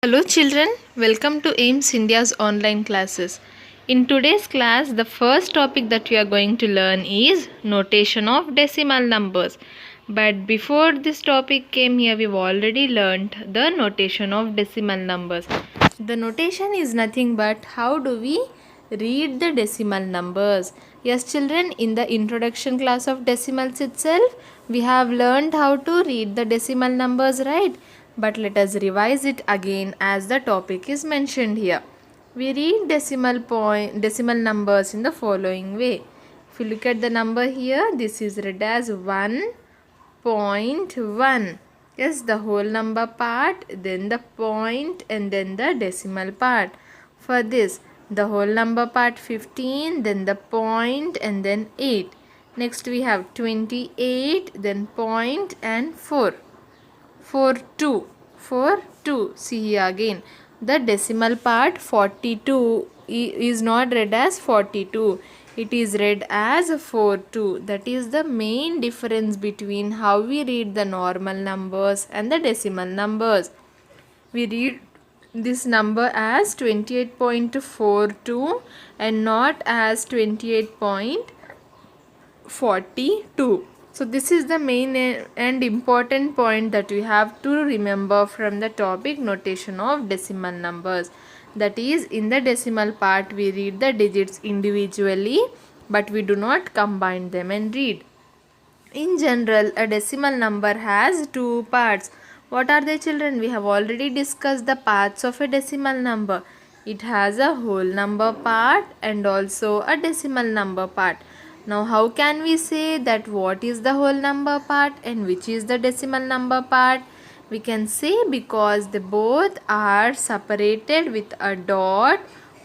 Hello children, welcome to AIMS India's online classes. In today's class, the first topic that we are going to learn is notation of decimal numbers. But before this topic came here, we've already learnt the notation of decimal numbers. The notation is nothing but how do we read the decimal numbers. Yes children, in the introduction class of decimals itself, we have learned how to read the decimal numbers, right? But let us revise it again as the topic is mentioned here. We read decimal numbers in the following way. If you look at the number here, this is read as 1.1. Yes, the whole number part, then the point, and then the decimal part. For this, the whole number part 15, then the point, and then 8. Next we have 28, then point, and 4. 42. See here again, the decimal part 42 is not read as 42, it is read as 42. That is the main difference between how we read the normal numbers and the decimal numbers. We read this number as 28.42 and not as 28.42. So this is the main and important point that we have to remember from the topic notation of decimal numbers. That is, in the decimal part we read the digits individually, but we do not combine them and read. In general, a decimal number has two parts. What are they children? We have already discussed the parts of a decimal number. It has a whole number part and also a decimal number part. Now how can we say that what is the whole number part and which is the decimal number part? We can say because they both are separated with a dot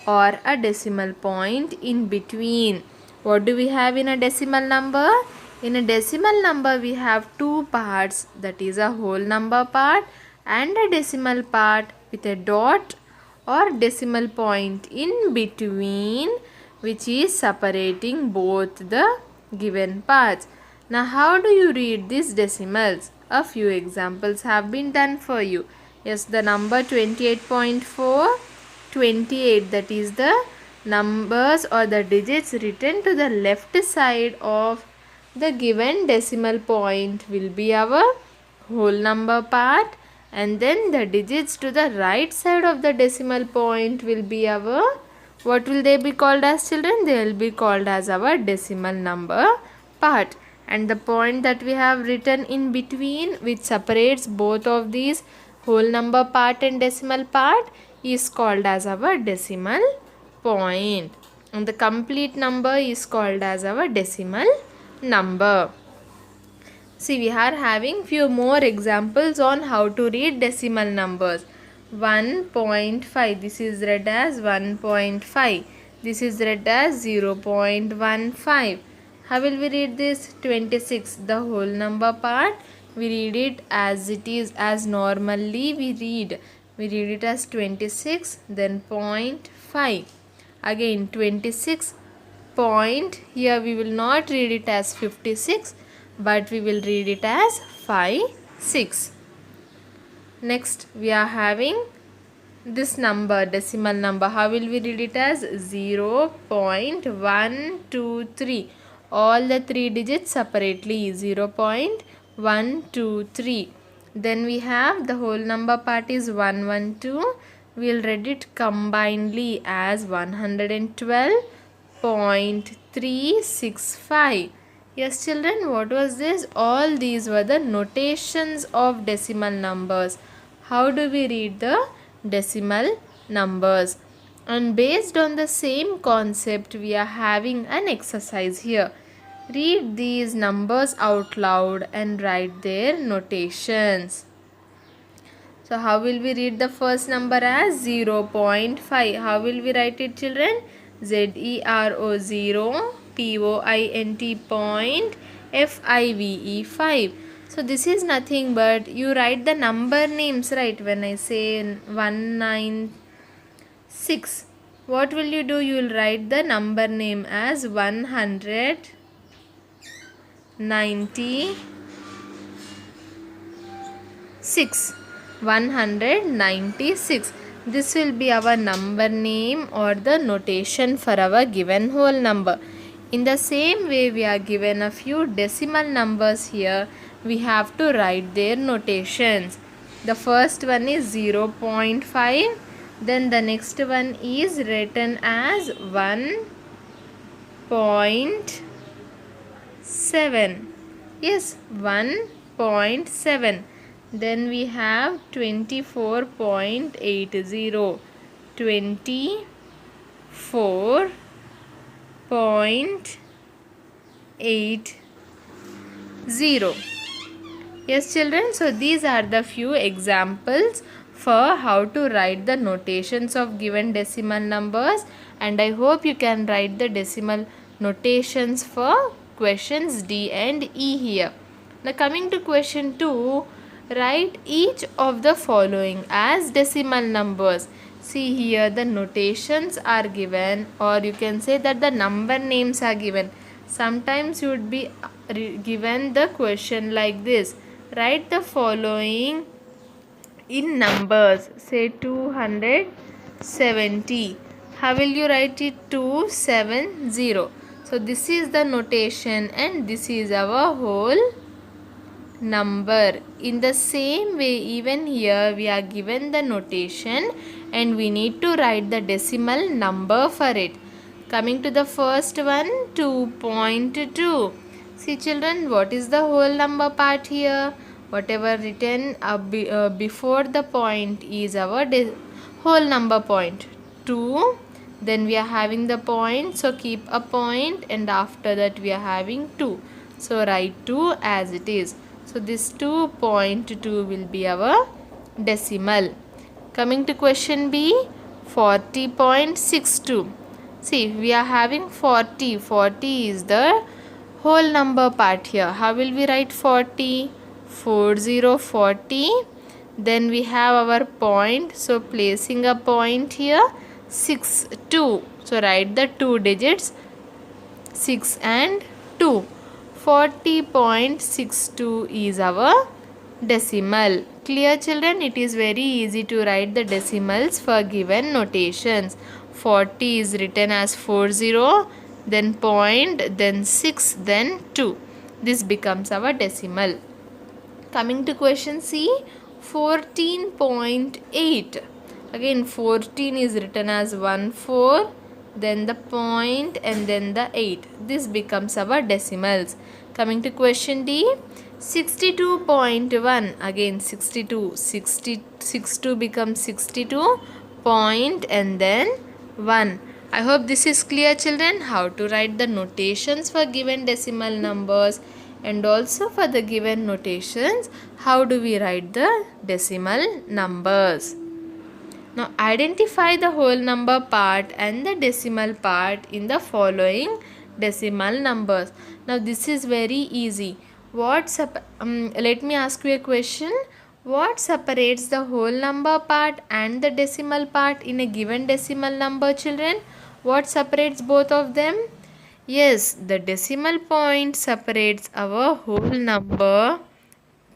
or a decimal point in between. What do we have in a decimal number? In a decimal number we have two parts, that is a whole number part and a decimal part with a dot or decimal point in between, which is separating both the given parts. Now how do you read these decimals? A few examples have been done for you. Yes, the number 28.4, 28, that is the numbers or the digits written to the left side of the given decimal point will be our whole number part, and then the digits to the right side of the decimal point will be our, what will they be called as children? They will be called as our decimal number part. And the point that we have written in between, which separates both of these whole number part and decimal part, is called as our decimal point. And the complete number is called as our decimal number. See, we are having few more examples on how to read decimal numbers. 1.5, this is read as 1.5. This is read as 0.15. How will we read this? 26, the whole number part, we read it as it is, as normally we read. We read it as 26, then 0.5. Again 26 point, here we will not read it as 56, but we will read it as 56. Next we are having this number, decimal number. How will we read it as? 0.123. All the three digits separately, 0.123. Then we have the whole number part is 112. We will read it combinedly as 112.365. Yes children, what was this? All these were the notations of decimal numbers. How do we read the decimal numbers? And based on the same concept, we are having an exercise here. Read these numbers out loud and write their notations. So how will we read the first number as 0.5? How will we write it children? Z-E-R-O 0, P-O-I-N-T point, F-I-V-E 5. So this is nothing but you write the number names, right? When I say 196, what will you do? You will write the number name as 196. 196. This will be our number name or the notation for our given whole number. In the same way, we are given a few decimal numbers here. We have to write their notations. The first one is 0.5. Then the next one is written as 1.7. Yes, 1.7. Then we have 24.80. 24.80. Yes, children, so these are the few examples for how to write the notations of given decimal numbers, and I hope you can write the decimal notations for questions D and E here. Now coming to question 2, write each of the following as decimal numbers. See here the notations are given, or you can say that the number names are given. Sometimes you would be given the question like this. Write the following in numbers. Say 270. How will you write it? 270. So this is the notation and this is our whole number. In the same way, even here we are given the notation and we need to write the decimal number for it. Coming to the first one, 2.2. See children, what is the whole number part here? Whatever written before the point is our whole number point. 2. Then we are having the point, so keep a point, and after that we are having 2. So write 2 as it is. So this 2.2 will be our decimal. Coming to question B, 40.62. See, we are having 40. 40 is the whole number part here. How will we write 40? 40. Then we have our point. So placing a point here, 6, 2. So write the 2 digits, 6 and 2. 40.62 is our decimal. Clear children? It is very easy to write the decimals for given notations. 40 is written as 40, then point, then 6, then 2. This becomes our decimal. Coming to question C, 14.8. Again 14 is written as 14, then the point and then the 8. This becomes our decimals. Coming to question D, 62.1. Again 62. 62 becomes 62 point and then 1. I hope this is clear children, how to write the notations for given decimal numbers, and also for the given notations how do we write the decimal numbers. Now identify the whole number part and the decimal part in the following decimal numbers. Now this is very easy. Let me ask you a question. What separates the whole number part and the decimal part in a given decimal number, children? What separates both of them? Yes, the decimal point separates our whole number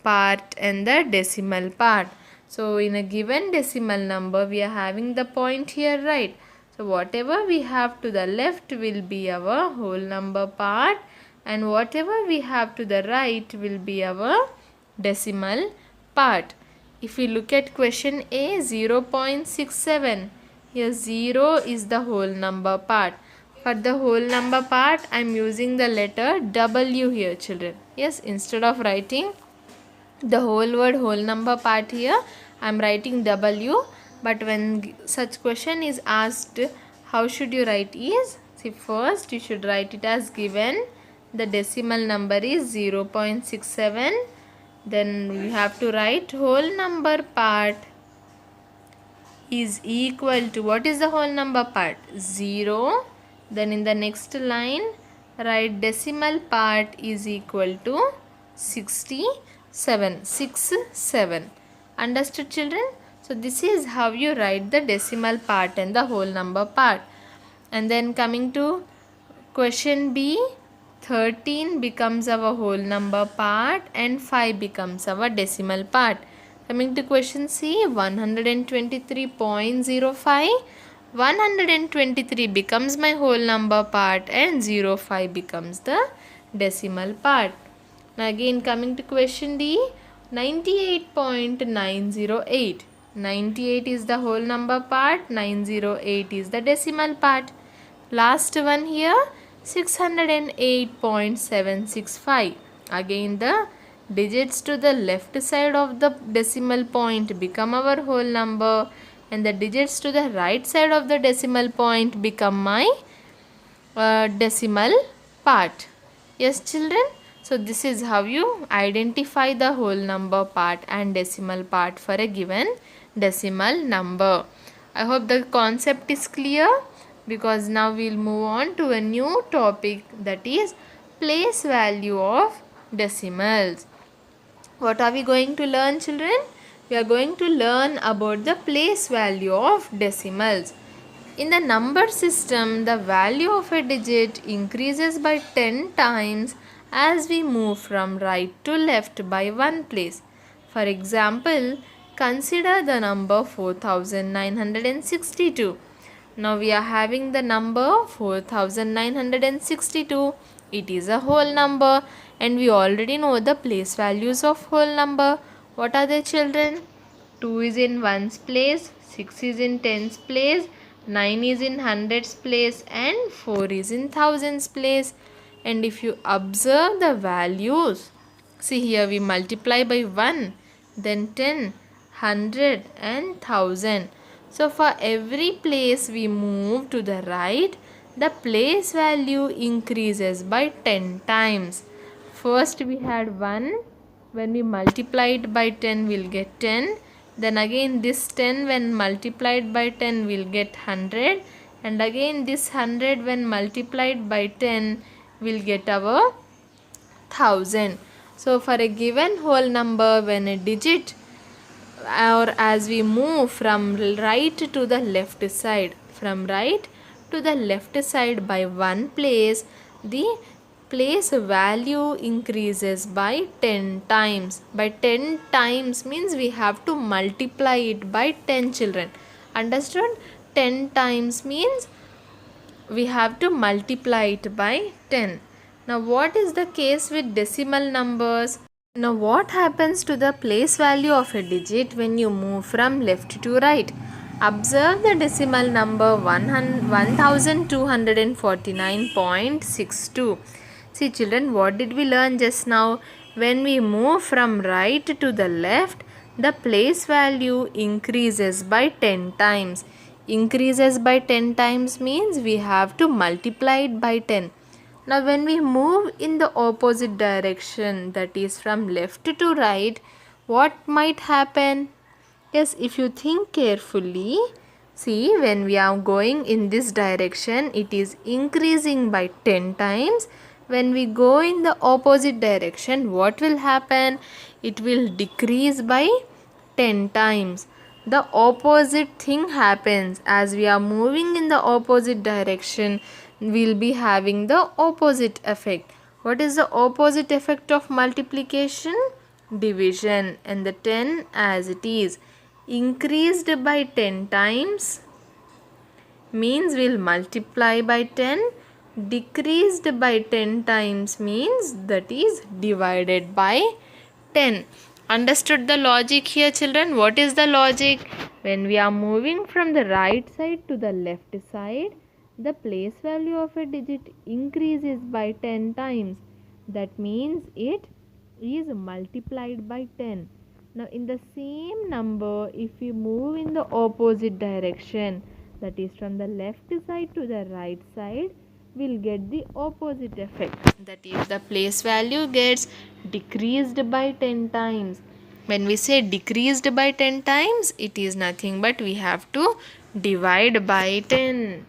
part and the decimal part. So in a given decimal number we are having the point here, right? So whatever we have to the left will be our whole number part, and whatever we have to the right will be our decimal part. If we look at question A, 0.67. Here 0 is the whole number part. For the whole number part I am using the letter W here, children. Yes, instead of writing the whole word whole number part here, I am writing W. But when such question is asked, how should you write is, see, first you should write it as given. The decimal number is 0.67. Then we have to write whole number part is equal to, what is the whole number part? 0. Then in the next line write decimal part is equal to 67. 67. Understood children? So this is how you write the decimal part and the whole number part. And then coming to question B, 13 becomes our whole number part and 5 becomes our decimal part. Coming to question C, 123.05. 123 becomes my whole number part and 05 becomes the decimal part. Now again coming to question D, 98.908. 98 is the whole number part, 908 is the decimal part. Last one here, 608.765. Again the digits to the left side of the decimal point become our whole number and the digits to the right side of the decimal point become my decimal part. Yes children, so this is how you identify the whole number part and decimal part for a given decimal number. I hope the concept is clear, because now we will move on to a new topic, that is place value of decimals. What are we going to learn children? We are going to learn about the place value of decimals. In the number system, the value of a digit increases by 10 times as we move from right to left by one place. For example, consider the number 4962. Now we are having the number 4962. It is a whole number and we already know the place values of whole number. What are they children? 2 is in ones place, 6 is in tens place, 9 is in hundreds place and 4 is in thousands place. And if you observe the values, see here we multiply by 1, then 10, 100 and 1000. So for every place we move to the right, the place value increases by 10 times. First we had 1, when we multiply it by 10 we'll get 10. Then again this 10 when multiplied by 10 we'll get 100. And again this 100 when multiplied by 10 we'll get our 1000. So for a given whole number, when a digit or as we move from right to the left side, from right to the left side by one place, the place value increases by 10 times. By 10 times means we have to multiply it by 10 children. Understood? 10 times means we have to multiply it by 10. Now what is the case with decimal numbers? Now what happens to the place value of a digit when you move from left to right? Observe the decimal number 1249.62. See children, what did we learn just now? When we move from right to the left, the place value increases by 10 times. Increases by 10 times means we have to multiply it by 10. Now when we move in the opposite direction, that is from left to right, what might happen? Yes, if you think carefully, see when we are going in this direction, it is increasing by 10 times. When we go in the opposite direction, what will happen? It will decrease by 10 times. The opposite thing happens. As we are moving in the opposite direction, we'll be having the opposite effect. What is the opposite effect of multiplication? Division. And the 10 as it is increased by 10 times means we'll multiply by 10. Decreased by 10 times means that is divided by 10. Understood the logic here children? What is the logic? When we are moving from the right side to the left side, the place value of a digit increases by 10 times. That means it is multiplied by 10. Now in the same number, if we move in the opposite direction, that is from the left side to the right side, we'll get the opposite effect. That is, the place value gets decreased by 10 times. When we say decreased by 10 times, it is nothing but we have to divide by 10.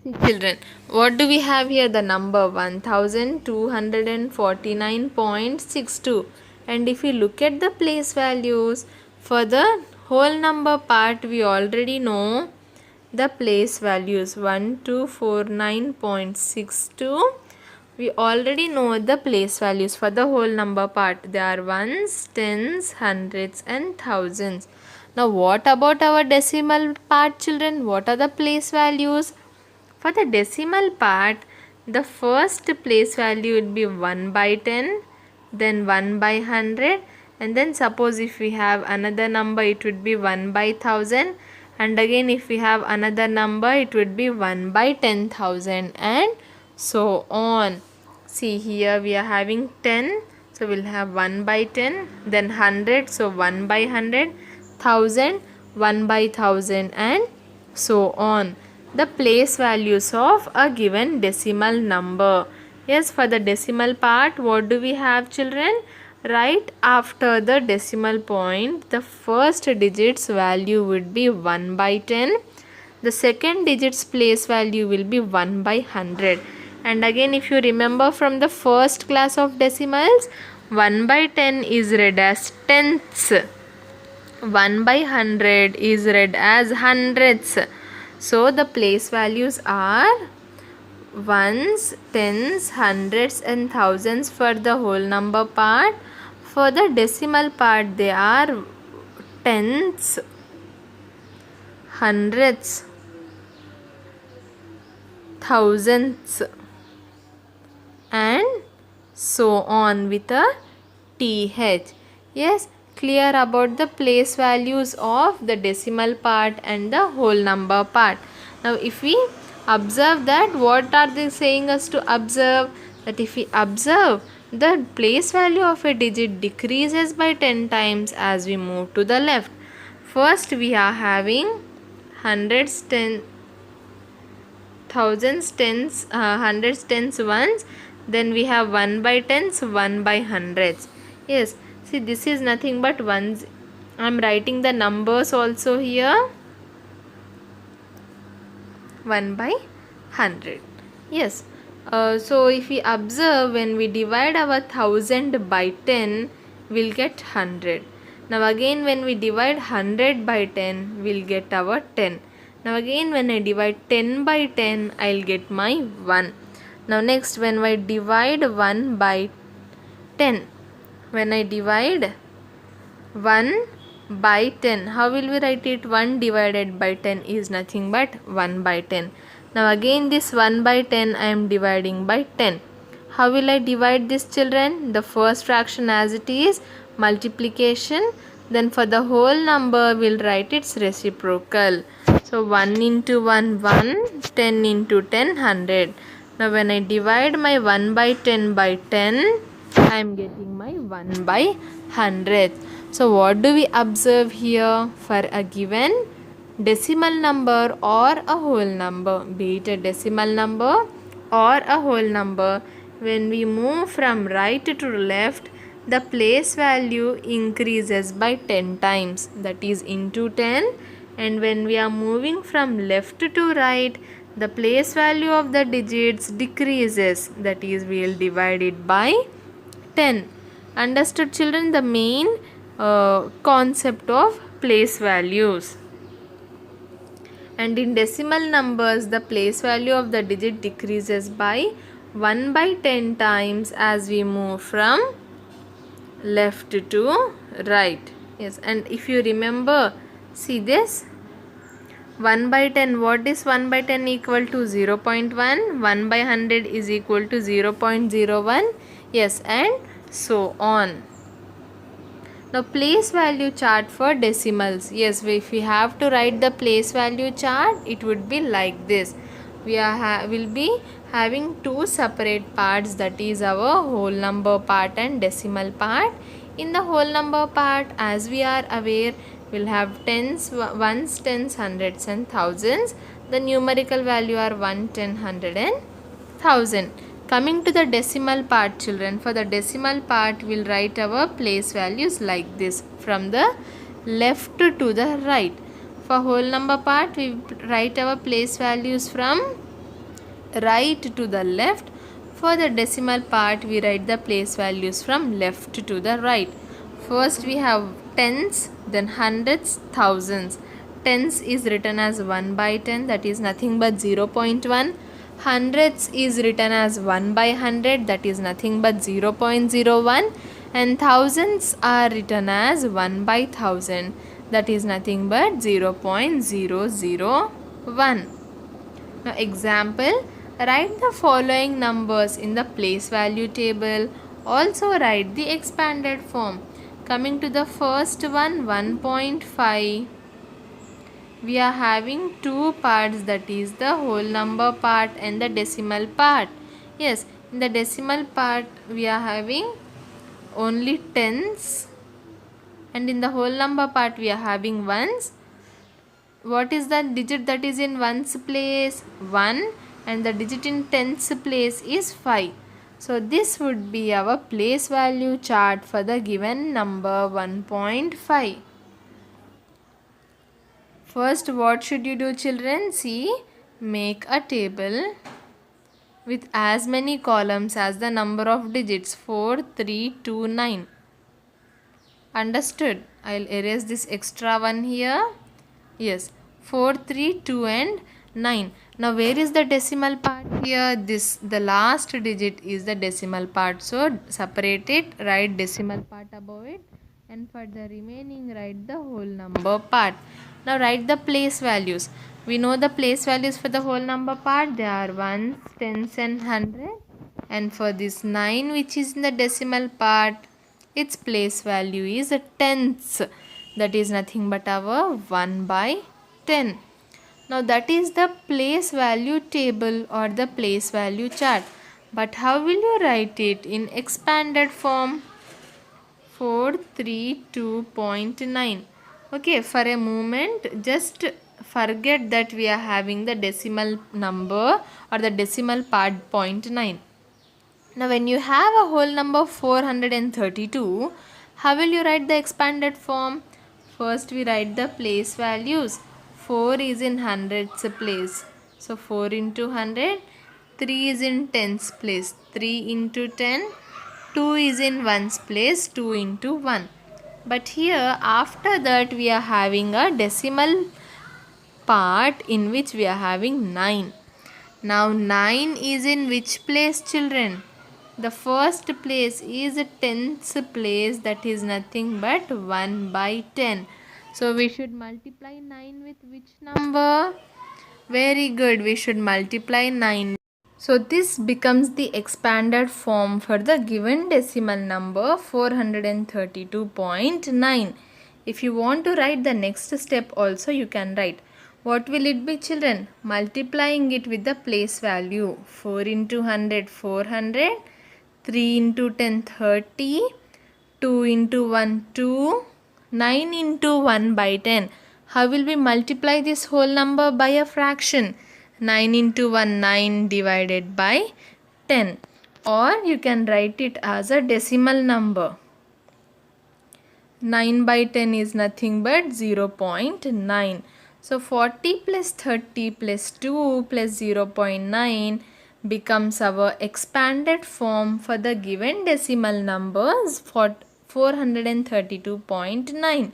See children, what do we have here? The number 1249.62. And if we look at the place values, for the whole number part, we already know the place values 1249.62, we already know the place values for the whole number part. They are ones, tens, hundreds and thousands. Now what about our decimal part, children? What are the place values? For the decimal part, the first place value would be 1 by 10, then 1 by 100, and then suppose if we have another number, it would be 1 by 1000, and again if we have another number, it would be 1 by 10,000, and so on. See, here we are having 10, so we'll have 1 by 10, then 100, so 1 by 100, 1000, 1 by 1000, and so on. The place values of a given decimal number. Yes, for the decimal part, what do we have, children? Right after the decimal point, the first digit's value would be 1 by 10. The second digit's place value will be 1 by 100. And again, if you remember from the first class of decimals, 1 by 10 is read as tenths. 1 by 100 is read as hundredths. So the place values are ones, tens, hundreds and thousands for the whole number part. For the decimal part, they are tenths, hundredths, thousands and so on with a TH. Yes, clear about the place values of the decimal part and the whole number part. Now if we observe that, what are they saying us to observe? That if we observe, the place value of a digit decreases by 10 times as we move to the left. First we are having hundreds, thousands, tens, hundreds, tens, ones. Then we have 1 by tens, 1 by hundreds. Yes, see, this is nothing but ones. I am writing the numbers also here. 1 by 100. Yes. So if we observe, when we divide our 1000 by 10, we'll get 100. Now again, when we divide 100 by 10, we'll get our 10. Now again, when I divide 10 by 10, I'll get my 1. Now next, when I divide 1 by 10, when I divide 1 by 10, how will we write it? 1 divided by 10 is nothing but 1 by 10. Now again, this 1 by 10 I am dividing by 10. How will I divide this, children? The first fraction as it is, multiplication. Then for the whole number, we'll write its reciprocal. So 1 into 1, 1, 10 into 10, 100. Now when I divide my 1 by 10 by 10, I am getting my 1 by 100. So what do we observe here? For a given decimal number or a whole number, be it a decimal number or a whole number, when we move from right to left, the place value increases by 10 times, that is into 10. And when we are moving from left to right, the place value of the digits decreases, that is, we will divide it by 10. Understood, children, the main concept of place values? And in decimal numbers, the place value of the digit decreases by 1 by 10 times as we move from left to right. Yes, and if you remember, see this 1 by 10, what is 1 by 10 equal to? 0.1. 1 by 100 is equal to 0.01. Yes, and so on. Now place value chart for decimals. Yes, if we have to write the place value chart, it would be like this. We will be having two separate parts, that is our whole number part and decimal part. In the whole number part, as we are aware, we'll have tens, ones, tens, hundreds and thousands. The numerical value are 1, 10, 100 and 1000. Coming to the decimal part, children, for the decimal part, we'll write our place values like this, from the left to the right. For whole number part, we write our place values from right to the left. For the decimal part, we write the place values from left to the right. First we have tens, then hundreds, thousands. Tens is written as 1 by 10, that is nothing but 0.1. Hundreds is written as 1 by 100, that is nothing but 0.01, and thousands are written as 1 by 1000, that is nothing but 0.001. Now example, write the following numbers in the place value table. Also write the expanded form. Coming to the first one, 1.5. We are having two parts, that is the whole number part and the decimal part. Yes, in the decimal part we are having only tens, and in the whole number part we are having ones. What is the digit that is in ones place? 1, and the digit in tens place is 5. So this would be our place value chart for the given number 1.5. First, what should you do, children? See, make a table with as many columns as the number of digits, 4, 3, 2, 9. Understood? I'll erase this extra one here. Yes, 4, 3, 2 and 9. Now where is the decimal part here? The last digit is the decimal part. So separate it, write decimal part above it, and for the remaining write the whole number part. Now write the place values. We know the place values for the whole number part. They are ones, tens and hundreds. And for this 9 which is in the decimal part, its place value is a tenths. That is nothing but our 1 by 10. Now that is the place value table or the place value chart. But how will you write it in expanded form? 432.9. Okay, for a moment just forget that we are having the decimal number or the decimal part 0.9. Now when you have a whole number 432, how will you write the expanded form? First we write the place values. 4 is in hundreds place. So 4 into 100. 3 is in tens place. 3 into 10. 2 is in ones place. 2 into 1. But here after that we are having a decimal part in which we are having 9. Now 9 is in which place, children? The first place is tens place, that is nothing but 1 by 10. So we should multiply 9 with which number? Very good, we should multiply 9. So this becomes the expanded form for the given decimal number 432.9. If you want to write the next step also, you can write. What will it be, children? Multiplying it with the place value. 4 into 100, 400. 3 into 10, 30. 2 into 1, 2. 9 into 1 by 10. How will we multiply this whole number by a fraction? 9 into 1, 9 divided by 10. Or you can write it as a decimal number. 9 by 10 is nothing but 0.9. So 40 plus 30 plus 2 plus 0.9 becomes our expanded form for the given decimal numbers for 432.9.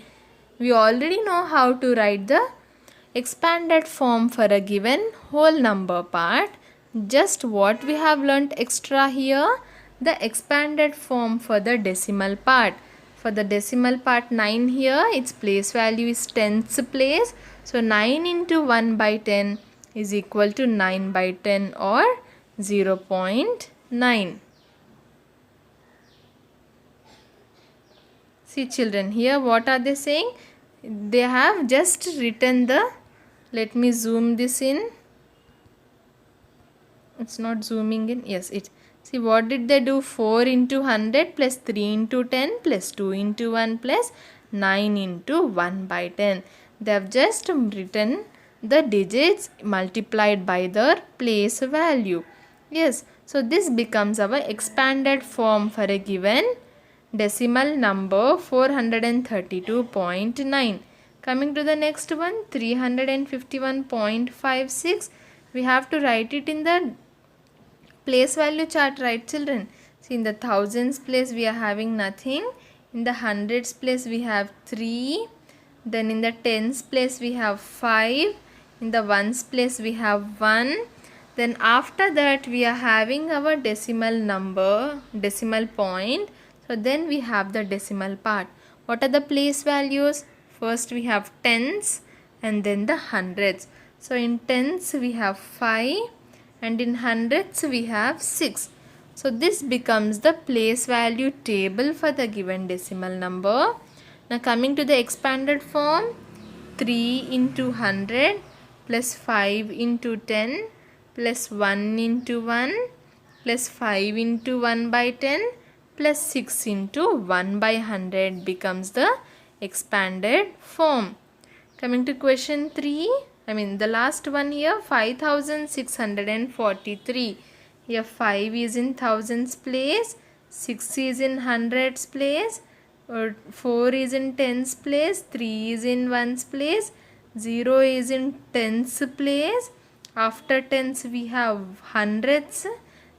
We already know how to write the expanded form for a given whole number part. Just what we have learnt extra here, the expanded form for the decimal part. For the decimal part 9 here, its place value is tenths place. So 9 into 1 by 10 is equal to 9 by 10 or 0.9. See children, here what are they saying? They have just written the, let me zoom this in. It's not zooming in. Yes, it. See what did they do? 4 into 100 plus 3 into 10 plus 2 into 1 plus 9 into 1 by 10. They have just written the digits multiplied by their place value. Yes, so this becomes our expanded form for a given decimal number 432.9. Coming to the next one, 351.56. We have to write it in the place value chart, right children? See, in the thousands place we are having nothing. In the hundreds place we have 3. Then in the tens place we have 5. In the ones place we have 1. Then after that we are having our decimal number, decimal point. So then we have the decimal part. What are the place values? First we have tens and then the hundreds. So in tens we have 5 and in hundreds we have 6. So this becomes the place value table for the given decimal number. Now coming to the expanded form, 3 into 100 plus 5 into 10 plus 1 into 1 plus 5 into 1 by 10 plus 6 into 1 by 100 becomes the expanded form. Coming to question 3, the last one here, 5643. Here 5 is in thousands place, 6 is in hundreds place, 4 is in tens place, 3 is in ones place, 0 is in tens place. After tens we have hundreds,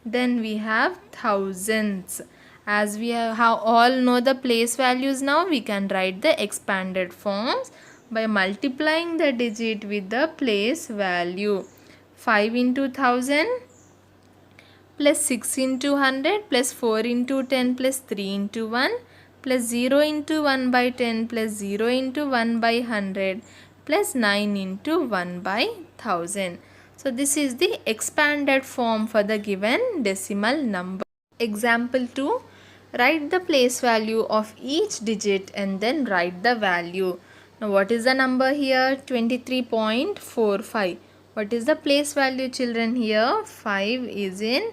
then we have thousands. As we have all know the place values now, we can write the expanded forms by multiplying the digit with the place value. 5 into 1000 plus 6 into 100 plus 4 into 10 plus 3 into 1 plus 0 into 1 by 10 plus 0 into 1 by 100 plus 9 into 1 by 1000. So this is the expanded form for the given decimal number. Example 2. Write the place value of each digit and then write the value. Now what is the number here? 23.45. What is the place value, children, here? 5 is in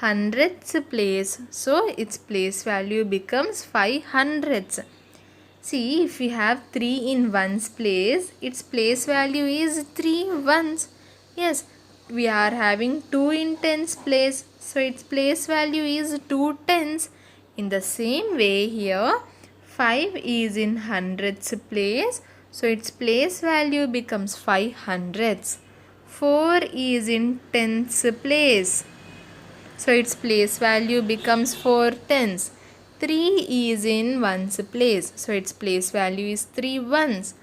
hundredths place. So its place value becomes 5 hundredths. See, if we have 3 in ones place, its place value is 3 ones. Yes, we are having 2 in tens place, so its place value is 2 tens. In the same way here, 5 is in hundredths place, so its place value becomes 5 hundredths. 4 is in tens place, so its place value becomes 4 tens. 3 is in ones place, so its place value is 3 ones.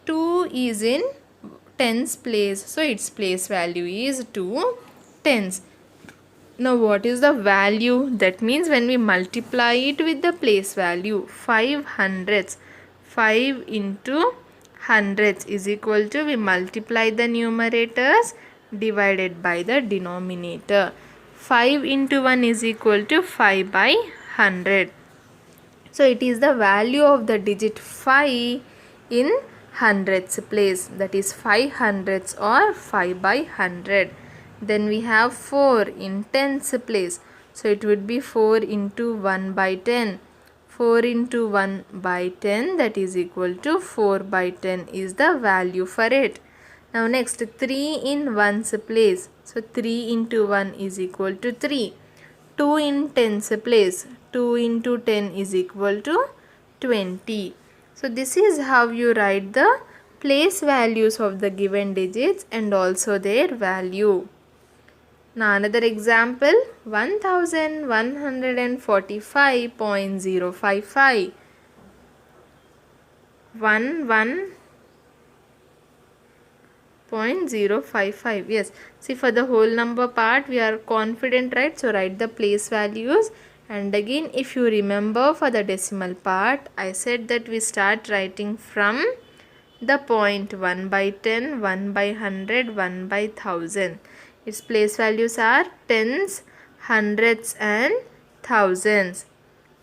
2 is in tens place, so its place value is 2 tens. Now what is the value? That means when we multiply it with the place value, 5 hundredths, 5 into hundredths is equal to, we multiply the numerators divided by the denominator. 5 into 1 is equal to 5 by 100. So it is the value of the digit 5 in hundredths place, that is 5 hundredths or 5 by 100. Then we have 4 in tens place, so it would be 4 into 1 by 10. 4 into 1 by 10, that is equal to 4 by 10 is the value for it. Now next, 3 in ones place, so 3 into 1 is equal to 3. 2 in tens place, 2 into 10 is equal to 20. So this is how you write the place values of the given digits and also their value. Now another example, 1145.055. 11.055. Yes, see, for the whole number part we are confident, right? So write the place values. And again, if you remember, for the decimal part I said that we start writing from the point 1 by 10, 1 by 100, 1 by 1000. Its place values are tens, hundreds and thousands.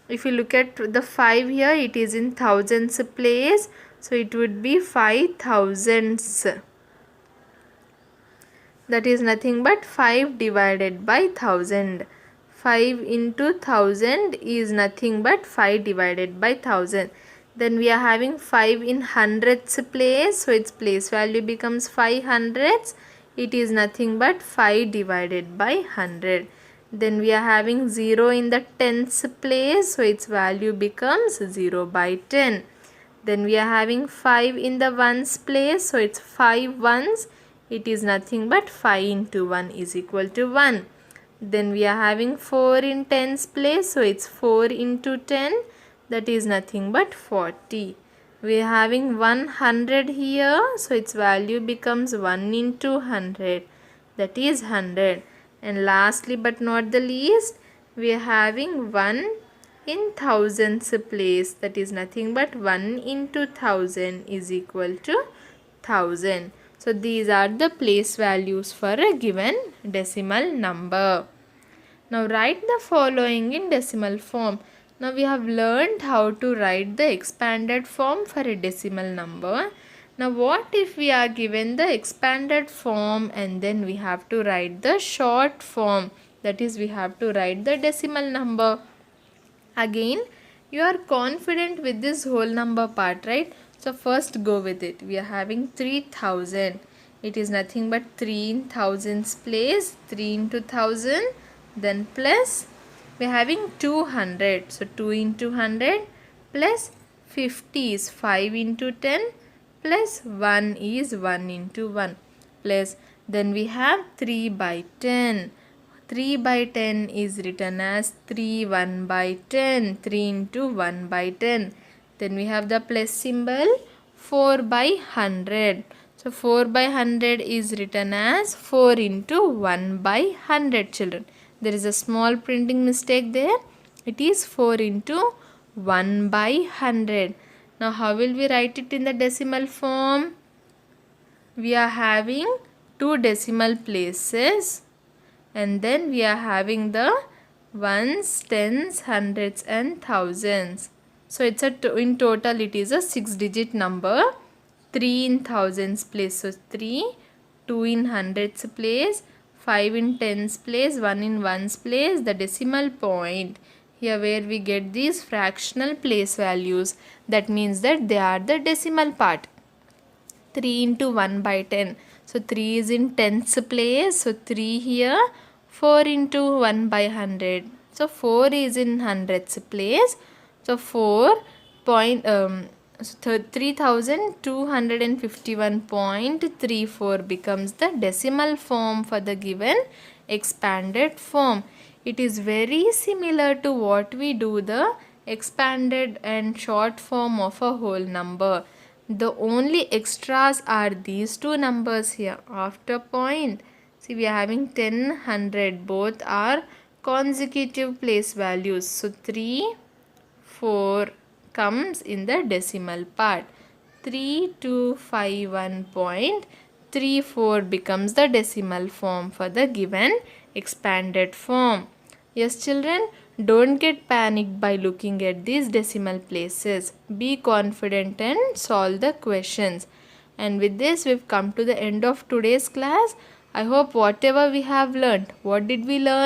If you look at the 5 here, it is in thousands place, so it would be 5 thousands. That is nothing but 5 divided by 1000. 5 into 1000 is nothing but 5 divided by 1000. Then we are having 5 in hundredths place, so its place value becomes 5 hundredths. It is nothing but 5 divided by 100. Then we are having 0 in the tens place, so its value becomes 0 by 10. Then we are having 5 in the ones place, so it's 5 ones. It is nothing but 5 into 1 is equal to 1. Then we are having 4 in tens place, so it's 4 into 10, that is nothing but 40. We are having 100 here, so its value becomes 1 into 100. that is 100. And lastly but not the least, we are having 1 in thousands place, that is nothing but 1 into 1000 is equal to 1000. So these are the place values for a given decimal number. Now write the following in decimal form. Now we have learned how to write the expanded form for a decimal number. Now what if we are given the expanded form and then we have to write the short form, that is we have to write the decimal number. Again, you are confident with this whole number part, right? So first go with it. We are having 3000. It is nothing but 3 in thousands place, 3 into 1000, then plus we are having 200. So 2 into 100 plus 50 is 5 into 10 plus 1 is 1 into 1 plus then we have 3 by 10. 3 by 10 is written as 3 1 by 10, 3 into 1 by 10. Then we have the plus symbol, 4 by 100. So 4 by 100 is written as 4 into 1 by 100, children. There is a small printing mistake there. It is 4 into 1 by 100. Now how will we write it in the decimal form? We are having 2 decimal places. And then we are having the ones, tens, hundreds and thousands. So it's in total it is a 6-digit number. 3 in thousands place. So 3, 2 in hundreds place, 5 in tens place, 1 in ones place. The decimal point here where we get these fractional place values. That means that they are the decimal part. 3 into 1 by 10. So 3 is in tens place. So 3 here. 4 into 1 by 100. So 4 is in hundreds place. So 3251.34 becomes the decimal form for the given expanded form. It is very similar to what we do the expanded and short form of a whole number. The only extras are these two numbers here after point. See, we are having 10, 100. Both are consecutive place values. So 3, 4 comes in the decimal part. 3251.34 becomes the decimal form for the given expanded form. Yes, children, don't get panicked by looking at these decimal places. Be confident and solve the questions. And with this, we've come to the end of today's class. I hope whatever we have learned, what did we learn?